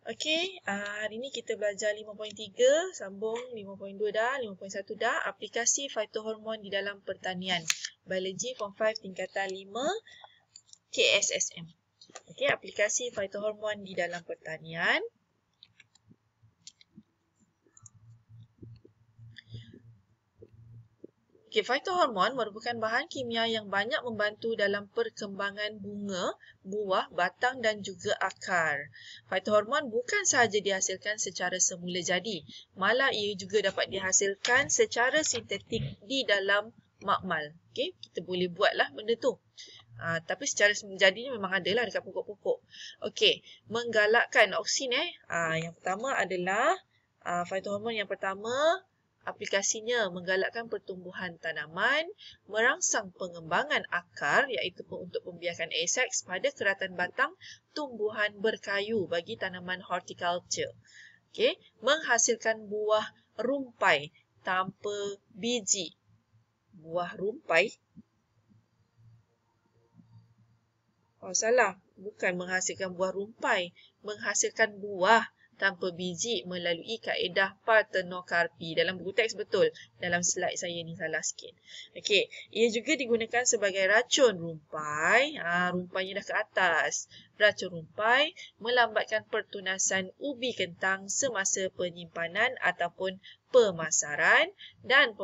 Okey, hari ni kita belajar 5.3, sambung 5.2 dah, 5.1 dah, aplikasi phytohormon di dalam pertanian. Biology Form 5 tingkatan 5, KSSM. Okey, aplikasi phytohormon di dalam pertanian. Okay, phytohormon merupakan bahan kimia yang banyak membantu dalam perkembangan bunga, buah, batang dan juga akar. Phytohormon bukan sahaja dihasilkan secara semula jadi, malah ia juga dapat dihasilkan secara sintetik di dalam makmal. Okay, kita boleh buatlah benda tu. Tapi secara menjadinya memang ada lah dekat pokok-pokok. Okey, menggalakkan oksin yang pertama adalah phytohormon yang pertama. Aplikasinya menggalakkan pertumbuhan tanaman, merangsang pengembangan akar iaitu untuk pembiakan asexual pada keratan batang tumbuhan berkayu bagi tanaman horticulture. Okay. Menghasilkan buah rumpai tanpa biji. Buah rumpai? Oh, salah. Bukan menghasilkan buah rumpai. Menghasilkan buah tanpa biji melalui kaedah partenokarpi. Dalam buku teks betul. Dalam slide saya ni salah sikit. Okey, ia juga digunakan sebagai racun rumpai. Rumpainya dah ke atas. Racun rumpai melambatkan pertunasan ubi kentang semasa penyimpanan ataupun pemasaran dan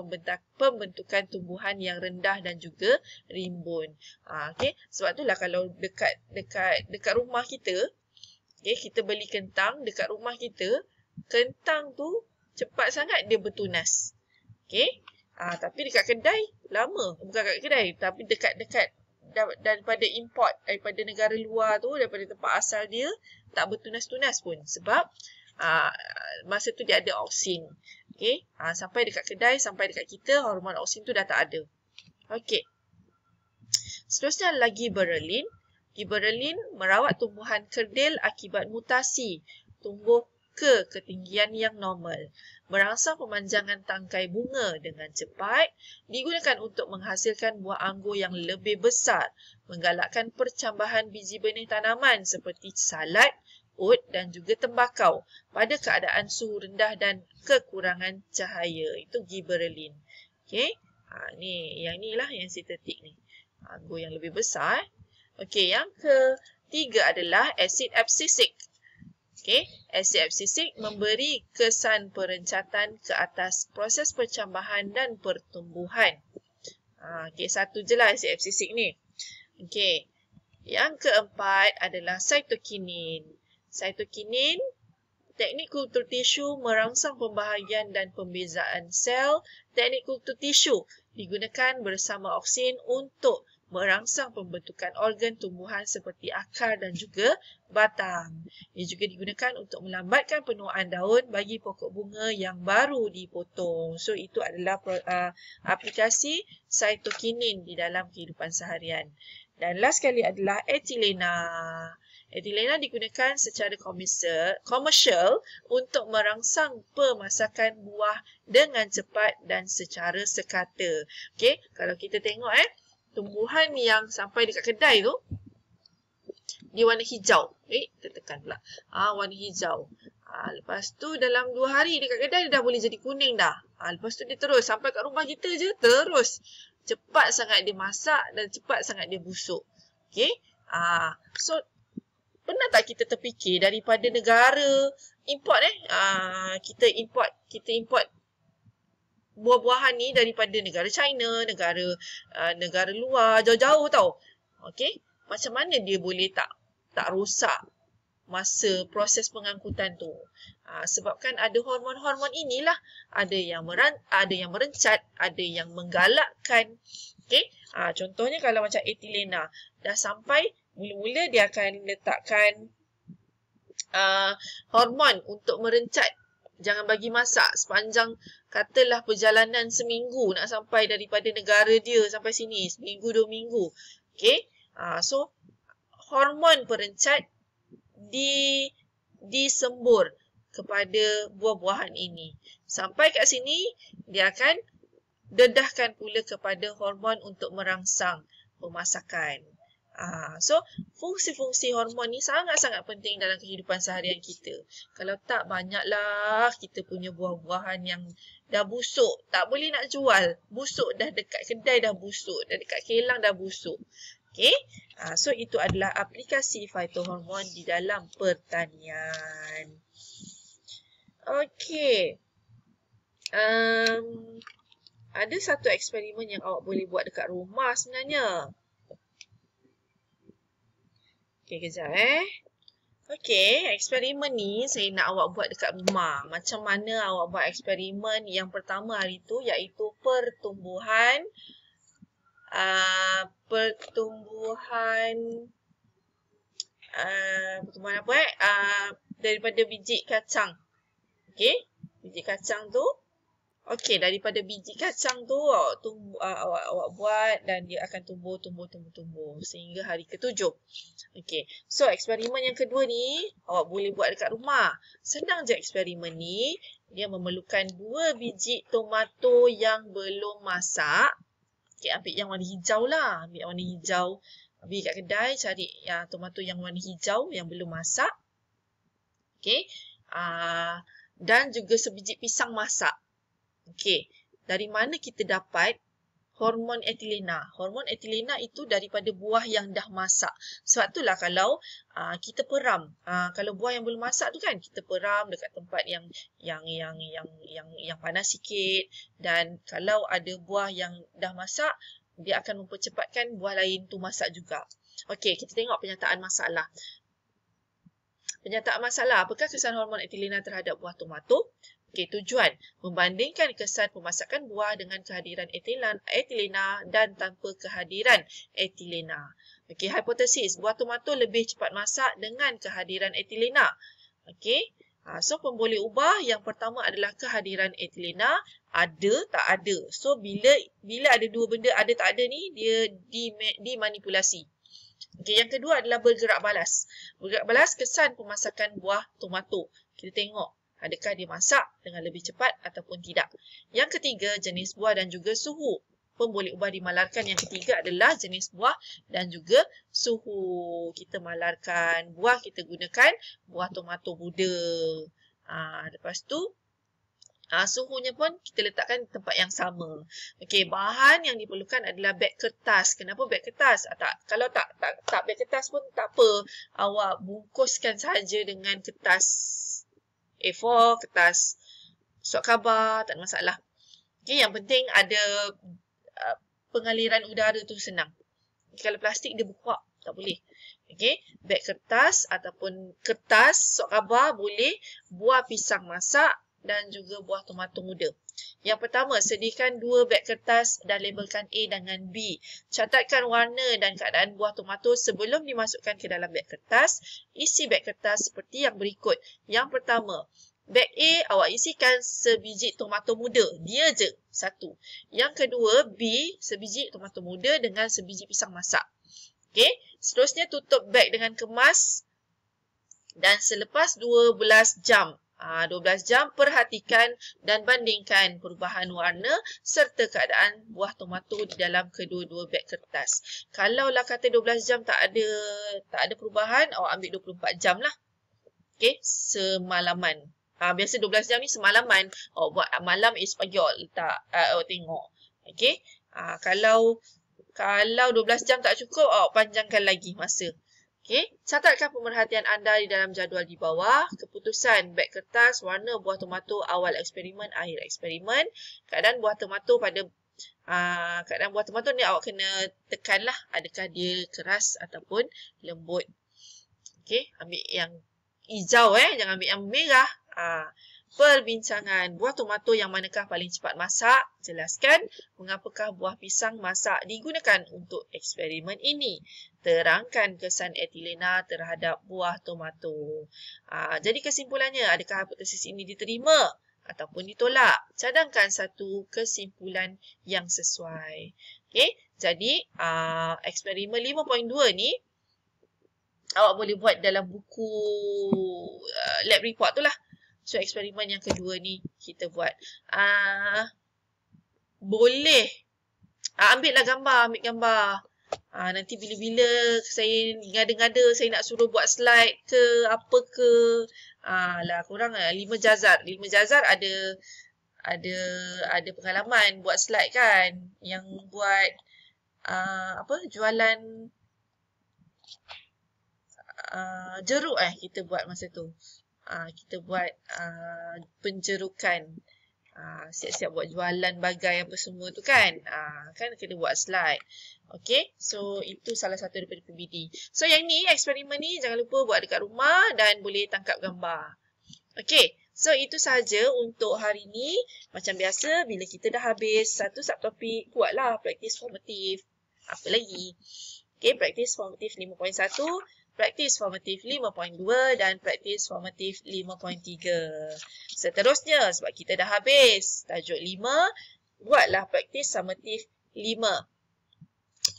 pembentukan tumbuhan yang rendah dan juga rimbun. Okey, sebab itulah kalau dekat rumah kita, okay, kita beli kentang dekat rumah kita, kentang tu cepat sangat dia bertunas. Okay? Tapi dekat kedai lama. Bukan kat kedai, tapi dekat-dekat daripada import, daripada negara luar tu, daripada tempat asal dia, tak bertunas-tunas pun. Sebab masa tu dia ada oksin. Okay? Sampai dekat kedai, sampai dekat kita, hormon oksin tu dah tak ada. Okay. Seterusnya lagi gibberellin. Gibberellin merawat tumbuhan kerdil akibat mutasi, tumbuh ke ketinggian yang normal. Merangsang pemanjangan tangkai bunga dengan cepat, digunakan untuk menghasilkan buah anggur yang lebih besar, menggalakkan percambahan biji benih tanaman seperti salad, oat dan juga tembakau pada keadaan suhu rendah dan kekurangan cahaya. Itu gibberellin. Okey. Yang inilah yang sintetik ni. Anggur yang lebih besar. Okey, yang ketiga adalah asid absisik. Okey, asid absisik memberi kesan perencatan ke atas proses percambahan dan pertumbuhan. Okey, satu je lah asid absisik ni. Okey, yang keempat adalah cytokinin. Cytokinin, teknik kultur tisu merangsang pembahagian dan pembezaan sel. Teknik kultur tisu digunakan bersama oksin untuk merangsang pembentukan organ tumbuhan seperti akar dan juga batang. Ia juga digunakan untuk melambatkan penuaan daun bagi pokok bunga yang baru dipotong. So, itu adalah aplikasi cytokinin di dalam kehidupan seharian. Dan last sekali adalah etilena. Etilena digunakan secara komersial untuk merangsang pemasakan buah dengan cepat dan secara sekata. Okey, kalau kita tengok tumbuhan yang sampai dekat kedai tu, dia warna hijau. Kita tekan pula. Warna hijau. Lepas tu dalam 2 hari dekat kedai dia dah boleh jadi kuning dah. Lepas tu dia terus sampai kat rumah kita je terus. Cepat sangat dia masak dan cepat sangat dia busuk. Okay. So, pernah tak kita terfikir daripada negara import kita import buah-buahan ni daripada negara China, negara luar, jauh-jauh tau. Okey, macam mana dia boleh tak rosak masa proses pengangkutan tu? Sebabkan ada hormon-hormon inilah, ada yang merencat, ada yang menggalakkan. Okey, contohnya kalau macam etilena dah sampai, mula-mula dia akan letakkan hormon untuk merencat. Jangan bagi masak sepanjang katalah perjalanan seminggu nak sampai daripada negara dia sampai sini. Seminggu, 2 minggu. Okay. So, hormon perencat disembur kepada buah-buahan ini. Sampai kat sini, dia akan dedahkan pula kepada hormon untuk merangsang pemasakan. So, fungsi-fungsi hormon ni sangat-sangat penting dalam kehidupan seharian kita. Kalau tak, banyaklah kita punya buah-buahan yang dah busuk. Tak boleh nak jual. Busuk dah dekat kedai dah busuk. Dah dekat kilang dah busuk. Okay? So, itu adalah aplikasi fitohormon di dalam pertanian. Okay. Ada satu eksperimen yang awak boleh buat dekat rumah sebenarnya. Okay, kejap Okay, eksperimen ni saya nak awak buat dekat rumah. Macam mana awak buat eksperimen yang pertama hari tu, iaitu pertumbuhan apa daripada biji kacang. Okay, biji kacang tu. Okey, daripada biji kacang tu awak buat dan dia akan tumbuh sehingga hari ke-7. Okey. So eksperimen yang kedua ni awak boleh buat dekat rumah. Senang je eksperimen ni. Dia memerlukan 2 biji tomato yang belum masak. Okey, ambil yang warna hijau lah. Ambil yang warna hijau. Pergi kat kedai cari tomato yang warna hijau yang belum masak. Okey. Dan juga sebiji pisang masak. Okey, dari mana kita dapat hormon etilena? Hormon etilena itu daripada buah yang dah masak. Sebab itulah kalau kita peram, kalau buah yang belum masak tu kan, kita peram dekat tempat yang panas sikit, dan kalau ada buah yang dah masak, dia akan mempercepatkan buah lain tu masak juga. Okey, kita tengok penyataan masalah. Penyataan masalah, apakah kesan hormon etilena terhadap buah tomato? Okey, tujuan membandingkan kesan pemasakan buah dengan kehadiran etilena dan tanpa kehadiran etilena. Okey, hipotesis buah tomato lebih cepat masak dengan kehadiran etilena. Okey, so pemboleh ubah yang pertama adalah kehadiran etilena, ada tak ada. So bila ada dua benda ada tak ada ni, dia dimanipulasi. Okey, yang kedua adalah bergerak balas. Bergerak balas kesan pemasakan buah tomato. Kita tengok adakah dia masak dengan lebih cepat ataupun tidak. Yang ketiga, jenis buah dan juga suhu. Pemboleh ubah dimalarkan. Yang ketiga adalah jenis buah dan juga suhu. Kita malarkan buah, kita gunakan buah tomato muda. Lepas tu, suhunya pun kita letakkan di tempat yang sama. Okey, bahan yang diperlukan adalah beg kertas. Kenapa beg kertas? Kalau tak beg kertas pun tak apa. Awak bungkuskan saja dengan kertas A4, kertas surat khabar, tak ada masalah. Okay, yang penting ada pengaliran udara tu senang. Okay, kalau plastik dia berkuak, tak boleh. Okay, beg kertas ataupun kertas surat khabar boleh, buah pisang masak dan juga buah tomato muda. Yang pertama, sediakan 2 beg kertas dan labelkan A dengan B. Catatkan warna dan keadaan buah tomato sebelum dimasukkan ke dalam beg kertas. Isi beg kertas seperti yang berikut. Yang pertama, beg A awak isikan sebiji tomato muda. Dia je, 1. Yang kedua, B, sebiji tomato muda dengan sebiji pisang masak. Okey, seterusnya tutup beg dengan kemas dan selepas 12 jam. 12 jam, perhatikan dan bandingkan perubahan warna serta keadaan buah tomato di dalam kedua-dua beg kertas. Kalaulah kata 12 jam tak ada perubahan, awak ambil 24 jam lah. Okey, semalaman. Biasa 12 jam ni semalaman. Awak buat malam, esok pagi awak letak, awak tengok. Okey, kalau 12 jam tak cukup, awak panjangkan lagi masa. Okey, catatkan pemerhatian anda di dalam jadual di bawah. Keputusan beg kertas, warna buah tomato awal eksperimen, akhir eksperimen. Keadaan buah tomato ni awak kena tekanlah adakah dia keras ataupun lembut. Okey, ambil yang hijau jangan ambil yang merah. Perbincangan, buah tomato yang manakah paling cepat masak? Jelaskan mengapakah buah pisang masak digunakan untuk eksperimen ini. Terangkan kesan etilena terhadap buah tomato. Jadi kesimpulannya, adakah hipotesis ini diterima ataupun ditolak? Cadangkan satu kesimpulan yang sesuai. Okey, jadi eksperimen 5.2 ni awak boleh buat dalam buku lab report tu lah. So, eksperimen yang kedua ni kita buat. Boleh. Ambil gambar. Nanti bila-bila saya ngada-ngada saya nak suruh buat slide ke apa ke, lah korang 5 Jazar. 5 Jazar ada pengalaman buat slide kan, yang buat jualan jeruk kita buat masa tu. Kita buat penjerukan, siap-siap buat jualan bagai apa semua tu kan. Kan kena buat slide. Okay, so itu salah satu daripada PBD. So yang ni, eksperimen ni jangan lupa buat dekat rumah dan boleh tangkap gambar. Okay, so itu sahaja untuk hari ni. Macam biasa, bila kita dah habis satu subtopik, buatlah praktis formatif. Apa lagi? Okay, praktis formatif 5.1, praktis formatif 5.2 dan praktis formatif 5.3. Seterusnya, sebab kita dah habis tajuk 5, buatlah praktis formatif 5.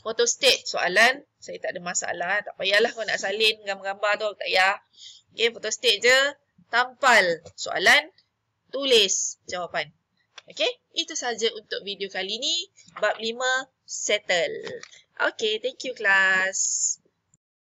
Photostat soalan, saya tak ada masalah. Tak payahlah kau nak salin gambar-gambar tu, tak payah. Okay, photostat je. Tampal soalan, tulis jawapan. Okay, itu sahaja untuk video kali ni. Bab 5, settle. Okay, thank you class.